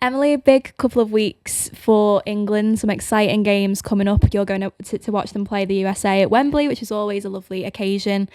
Emily, a big couple of weeks for England, some exciting games coming up. You're going to watch them play the USA at Wembley, which is always a lovely occasion.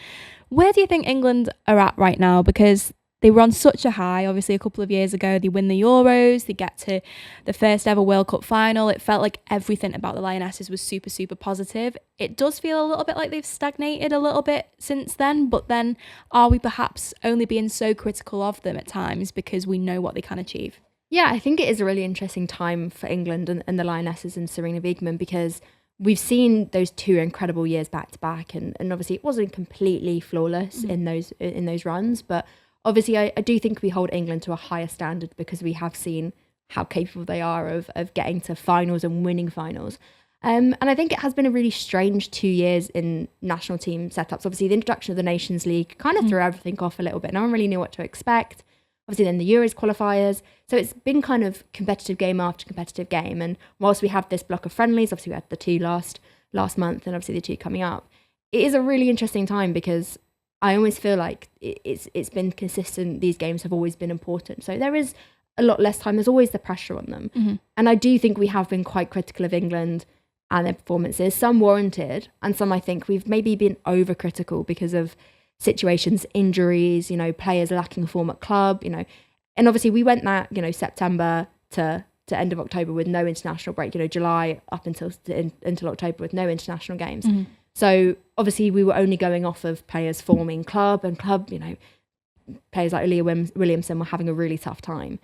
Where do you think England are at right now? Because they were on such a high, obviously, a couple of years ago. They win the Euros, they get to the first ever World Cup final. It felt like everything about the Lionesses was super, super positive. It does feel a little bit like they've stagnated a little bit since then, but then are we perhaps only being so critical of them at times because we know what they can achieve? Yeah, I think it is a really interesting time for England and the Lionesses and Serena Wiegmann, because we've seen those two incredible years back to back, and obviously it wasn't completely flawless in those runs, but obviously I do think we hold England to a higher standard because we have seen how capable they are of getting to finals and winning finals. And I think it has been a really strange 2 years in national team setups. Obviously the introduction of the Nations League kind of threw everything off a little bit. No one really knew what to expect. Obviously then the Euros qualifiers. So it's been kind of competitive game after competitive game. And whilst we have this block of friendlies, obviously we had the two last month and obviously the two coming up, it is a really interesting time because I always feel like it's been consistent. These games have always been important. So there is a lot less time. There's always the pressure on them. And I do think we have been quite critical of England and their performances, some warranted, and some I think we've maybe been overcritical because of situations, injuries, players lacking form at club, and obviously we went that, September to end of October with no international break, July up until October with no international games. So obviously we were only going off of players forming club, players like Leah Williamson were having a really tough time.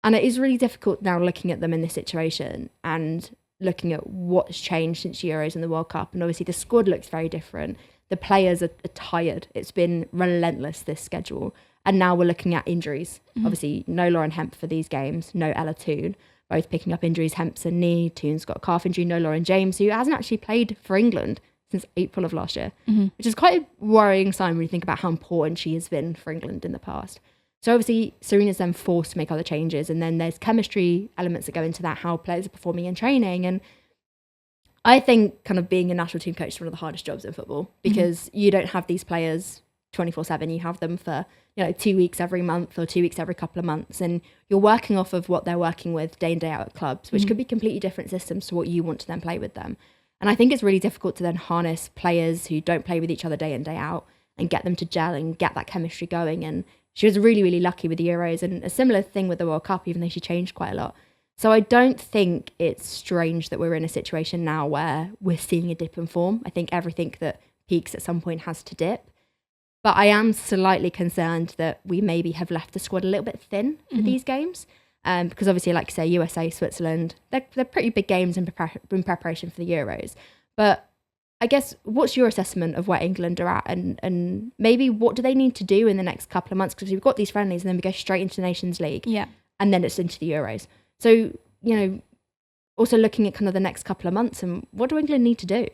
And it is really difficult now looking at them in this situation and looking at what's changed since Euros and the World Cup. And obviously the squad looks very different. The players are tired. It's been relentless, this schedule. And now we're looking at injuries. Obviously, no Lauren Hemp for these games, no Ella Toone, both picking up injuries. Hemp's a knee, Toone's got a calf injury, no Lauren James, who hasn't actually played for England since April of last year, which is quite a worrying sign when you think about how important she has been for England in the past. So obviously, Serena's then forced to make other changes. And then there's chemistry elements that go into that, how players are performing in training. And I think kind of being a national team coach is one of the hardest jobs in football because you don't have these players 24/7. You have them for 2 weeks every month or 2 weeks every couple of months, and you're working off of what they're working with day in day out at clubs, which could be completely different systems to what you want to then play with them. And I think it's really difficult to then harness players who don't play with each other day in day out and get them to gel and get that chemistry going. And she was really, really lucky with the Euros, and a similar thing with the World Cup, even though she changed quite a lot. So I don't think it's strange that we're in a situation now where we're seeing a dip in form. I think everything that peaks at some point has to dip. But I am slightly concerned that we maybe have left the squad a little bit thin for these games. Because obviously, like you say, USA, Switzerland, they're pretty big games in preparation for the Euros. But I guess, what's your assessment of where England are at? And maybe what do they need to do in the next couple of months? Because we've got these friendlies and then we go straight into the Nations League. Yeah. And then it's into the Euros. So, also looking at kind of the next couple of months, and what do England need to do?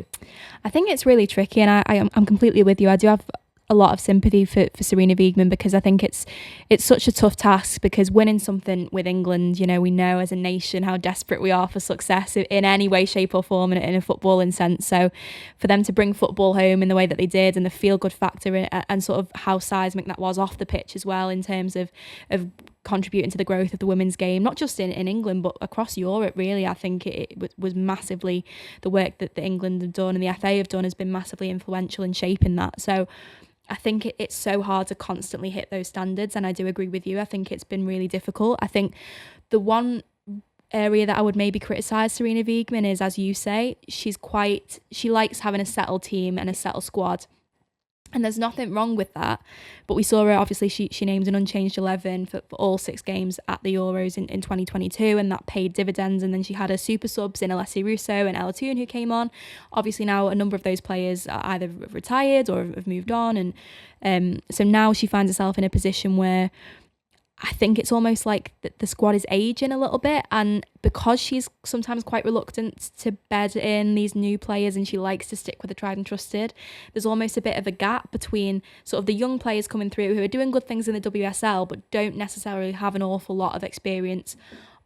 I think it's really tricky, and I'm completely with you. I do have a lot of sympathy for Serena Wiegmann because I think it's such a tough task, because winning something with England, we know as a nation how desperate we are for success in any way, shape or form in a footballing sense. So for them to bring football home in the way that they did, and the feel-good factor and sort of how seismic that was off the pitch as well, in terms of contributing to the growth of the women's game, not just in England but across Europe really. I think it was massively, the work that England have done and the FA have done has been massively influential in shaping that. So I think it's so hard to constantly hit those standards, and I do agree with you. I think it's been really difficult. I think the one area that I would maybe criticise Serena Wiegmann is, as you say, she likes having a settled team and a settled squad. And there's nothing wrong with that. But we saw her, obviously, she named an unchanged 11 for all 6 games at the Euros in 2022, and that paid dividends. And then she had her super subs in Alessia Russo and Ella Toone who came on. Obviously now a number of those players are either retired or have moved on. And so now she finds herself in a position where I think it's almost like the squad is aging a little bit, and because she's sometimes quite reluctant to bed in these new players and she likes to stick with the tried and trusted, there's almost a bit of a gap between sort of the young players coming through who are doing good things in the WSL but don't necessarily have an awful lot of experience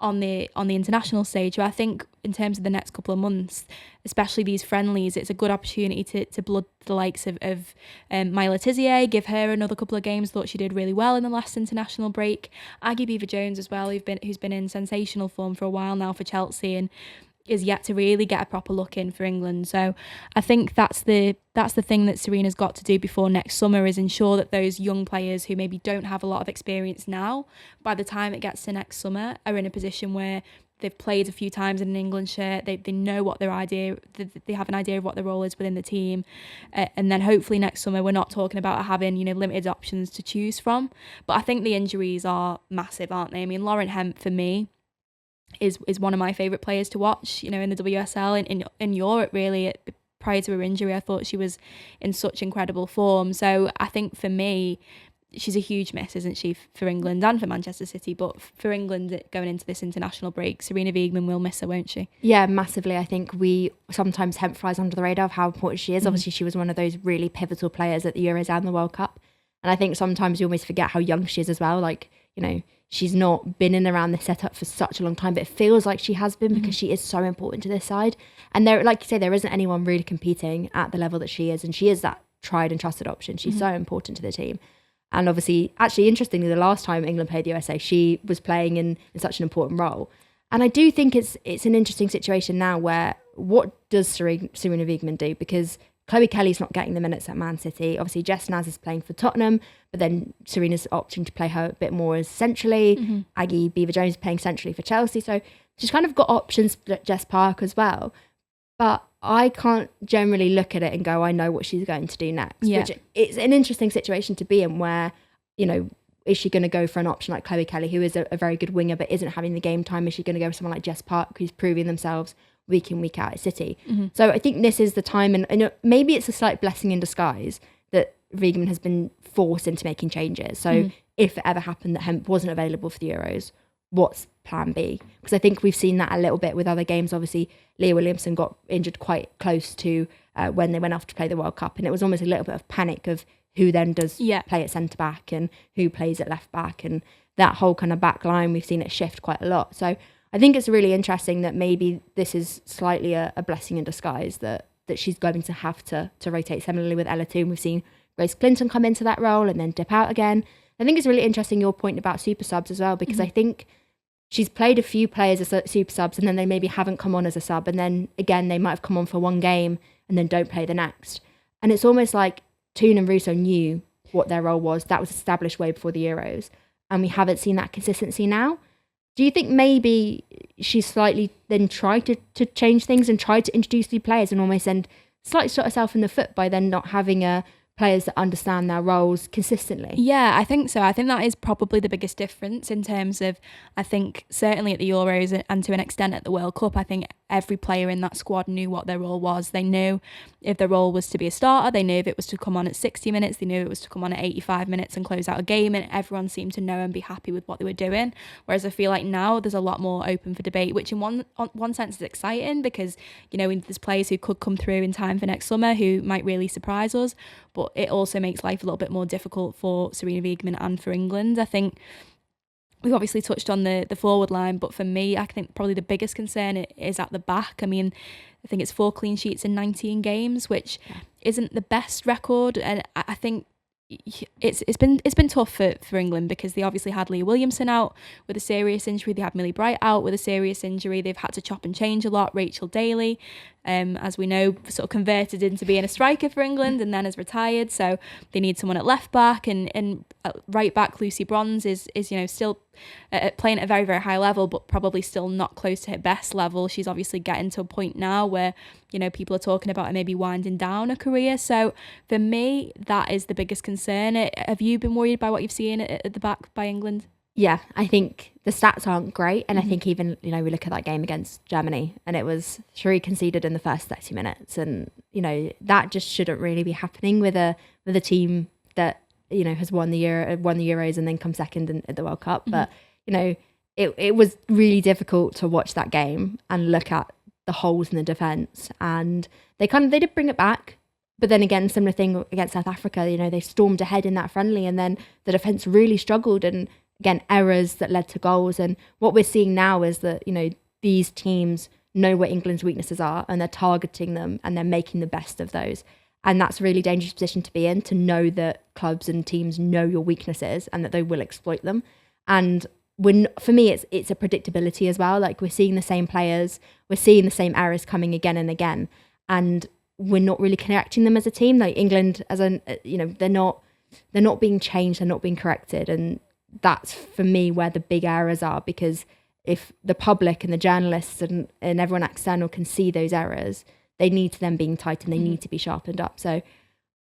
on the international stage. So I think in terms of the next couple of months, especially these friendlies, it's a good opportunity to blood the likes of Maya Letizier, give her another couple of games. Thought she did really well in the last international break. Aggie Beever-Jones as well, who's been in sensational form for a while now for Chelsea and is yet to really get a proper look in for England. So I think that's the thing that Serena's got to do before next summer, is ensure that those young players who maybe don't have a lot of experience now, by the time it gets to next summer, are in a position where they've played a few times in an England shirt, they know what their idea, they have an idea of what their role is within the team, and then hopefully next summer we're not talking about having, you know, limited options to choose from. But I think the injuries are massive, aren't they? I mean, Lauren Hemp for me is one of my favourite players to watch, you know, in the WSL, in Europe really. Prior to her injury, I thought she was in such incredible form. So I think for me, she's a huge miss, isn't she, for England and for Manchester City? But for England going into this international break, Serena Wiegman will miss her, won't she? Yeah, massively. I think we sometimes Hemp flies under the radar of how important she is. Obviously, she was one of those really pivotal players at the Euros and the World Cup. And I think sometimes you almost forget how young she is as well. Like, you know, she's not been in around the setup for such a long time, but it feels like she has been because she is so important to this side. And there, like you say, there isn't anyone really competing at the level that she is. And she is that tried and trusted option. She's so important to the team. And obviously, actually, interestingly, the last time England played the USA, she was playing in such an important role. And I do think it's an interesting situation now where what does Serena Wiegman do? Because Chloe Kelly's not getting the minutes at Man City. Obviously, Jess Naz is playing for Tottenham, but then Serena's opting to play her a bit more as centrally. Aggie Beever-Jones is playing centrally for Chelsea. So she's kind of got options for Jess Park as well. But I can't generally look at it and go, I know what she's going to do next. Yeah. Which it's an interesting situation to be in where, you know, is she going to go for an option like Chloe Kelly, who is a very good winger but isn't having the game time? Is she going to go for someone like Jess Park, who's proving themselves week in, week out at City? So I think this is the time, and maybe it's a slight blessing in disguise that Wiegman has been forced into making changes. So if it ever happened that Hemp wasn't available for the Euros, what's plan B? Because I think we've seen that a little bit with other games. Obviously, Leah Williamson got injured quite close to when they went off to play the World Cup, and it was almost a little bit of panic of who then does play at centre back and who plays at left back, and that whole kind of back line, we've seen it shift quite a lot. So I think it's really interesting that maybe this is slightly a blessing in disguise that she's going to have to rotate. Similarly with Ella Toon, we've seen Grace Clinton come into that role and then dip out again. I think it's really interesting your point about super subs as well, because I think she's played a few players as super subs and then they maybe haven't come on as a sub, and then again they might have come on for one game and then don't play the next. And it's almost like Toon and Russo knew what their role was. That was established way before the Euros, and we haven't seen that consistency now. Do you think maybe she's slightly then tried to change things and tried to introduce new players and almost then slightly shot herself in the foot by then not having players that understand their roles consistently? Yeah, I think so. I think that is probably the biggest difference in terms of, I think certainly at the Euros and to an extent at the World Cup, I think every player in that squad knew what their role was. They knew if their role was to be a starter, they knew if it was to come on at 60 minutes, they knew it was to come on at 85 minutes and close out a game, and everyone seemed to know and be happy with what they were doing. Whereas I feel like now there's a lot more open for debate, which in one sense is exciting because, you know, there's players who could come through in time for next summer who might really surprise us, but it also makes life a little bit more difficult for Serena Wiegman and for England. I think we've obviously touched on the forward line, but for me, I think probably the biggest concern is at the back. I mean, I think it's 4 clean sheets in 19 games, which isn't the best record, and I think it's been tough for England because they obviously had Leah Williamson out with a serious injury. They had Millie Bright out with a serious injury. They've had to chop and change a lot. Rachel Daly, as we know, sort of converted into being a striker for England and then has retired. So they need someone at left back, and at right back Lucy Bronze is you know still playing at a very, very high level, but probably still not close to her best level. She's obviously getting to a point now where, you know, people are talking about her maybe winding down her career. So for me, that is the biggest concern. Have you been worried by what you've seen at the back by England? Yeah, I think the stats aren't great. And I think even, you know, we look at that game against Germany and it was 3 conceded in the first 30 minutes. And, you know, that just shouldn't really be happening with a team that, you know, has won the Euros and then come second at the World Cup. But, you know, it was really difficult to watch that game and look at the holes in the defence. And they did bring it back. But then again, similar thing against South Africa, you know, they stormed ahead in that friendly and then the defence really struggled. And again, errors that led to goals. And what we're seeing now is that, you know, these teams know where England's weaknesses are and they're targeting them and they're making the best of those. And that's a really dangerous position to be in, to know that clubs and teams know your weaknesses and that they will exploit them. And for me, it's a predictability as well. Like, we're seeing the same players, we're seeing the same errors coming again and again, and we're not really correcting them as a team. Like, England, you know, they're not being changed, they're not being corrected. And that's, for me, where the big errors are, because if the public and the journalists and everyone external can see those errors, they need to then being tightened, they need to be sharpened up. So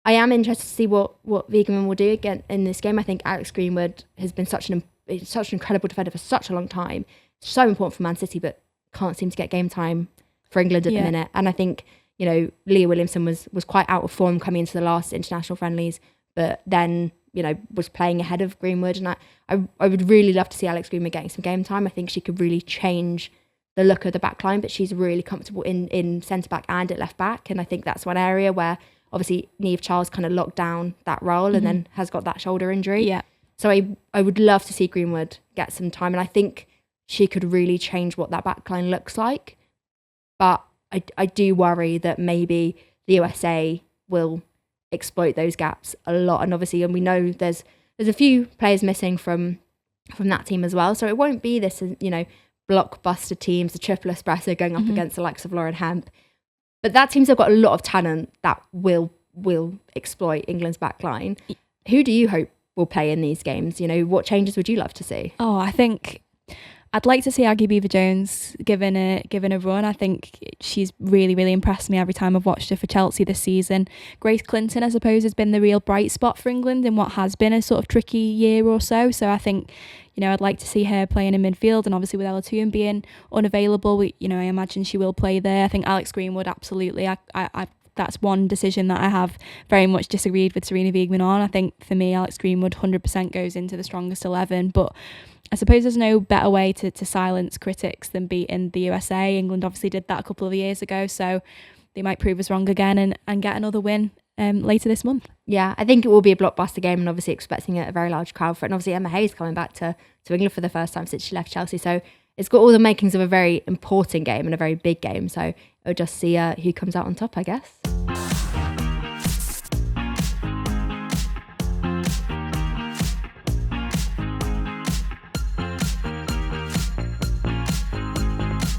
I am interested to see what Weigman will do again in this game. I think Alex Greenwood has been such an incredible defender for such a long time, so important for Man City, but can't seem to get game time for England at the minute. And I think, you know, Leah Williamson was quite out of form coming into the last international friendlies, but then, you know, was playing ahead of Greenwood. And I would really love to see Alex Greenwood getting some game time. I think she could really change the look of the back line, but she's really comfortable in centre-back and at left-back. And I think that's one area where, obviously, Niamh Charles kind of locked down that role and then has got that shoulder injury. Yeah. So I would love to see Greenwood get some time. And I think she could really change what that back line looks like. But I do worry that maybe the USA will exploit those gaps a lot. And obviously, and we know there's a few players missing from that team as well. So it won't be this, you know, blockbuster teams, the triple espresso going up against the likes of Lauren Hemp. But that teams have got a lot of talent that will exploit England's back line. Who do you hope will play in these games? You know, what changes would you love to see? Oh, I think I'd like to see Aggie Beever-Jones given a run. I think she's really, really impressed me every time I've watched her for Chelsea this season. Grace Clinton, I suppose, has been the real bright spot for England in what has been a sort of tricky year or so. So I think, you know, I'd like to see her playing in midfield, and obviously with Ella Toone being unavailable, I imagine she will play there. I think Alex Greenwood, absolutely. I that's one decision that I have very much disagreed with Sarina Wiegman on. I think for me, Alex Greenwood 100% goes into the strongest 11, but I suppose there's no better way to silence critics than beating the USA. England obviously did that a couple of years ago, so they might prove us wrong again and get another win later this month. Yeah, I think it will be a blockbuster game, and obviously expecting a very large crowd for it. And obviously Emma Hayes coming back to England for the first time since she left Chelsea, so it's got all the makings of a very important game and a very big game. So we'll just see who comes out on top, I guess.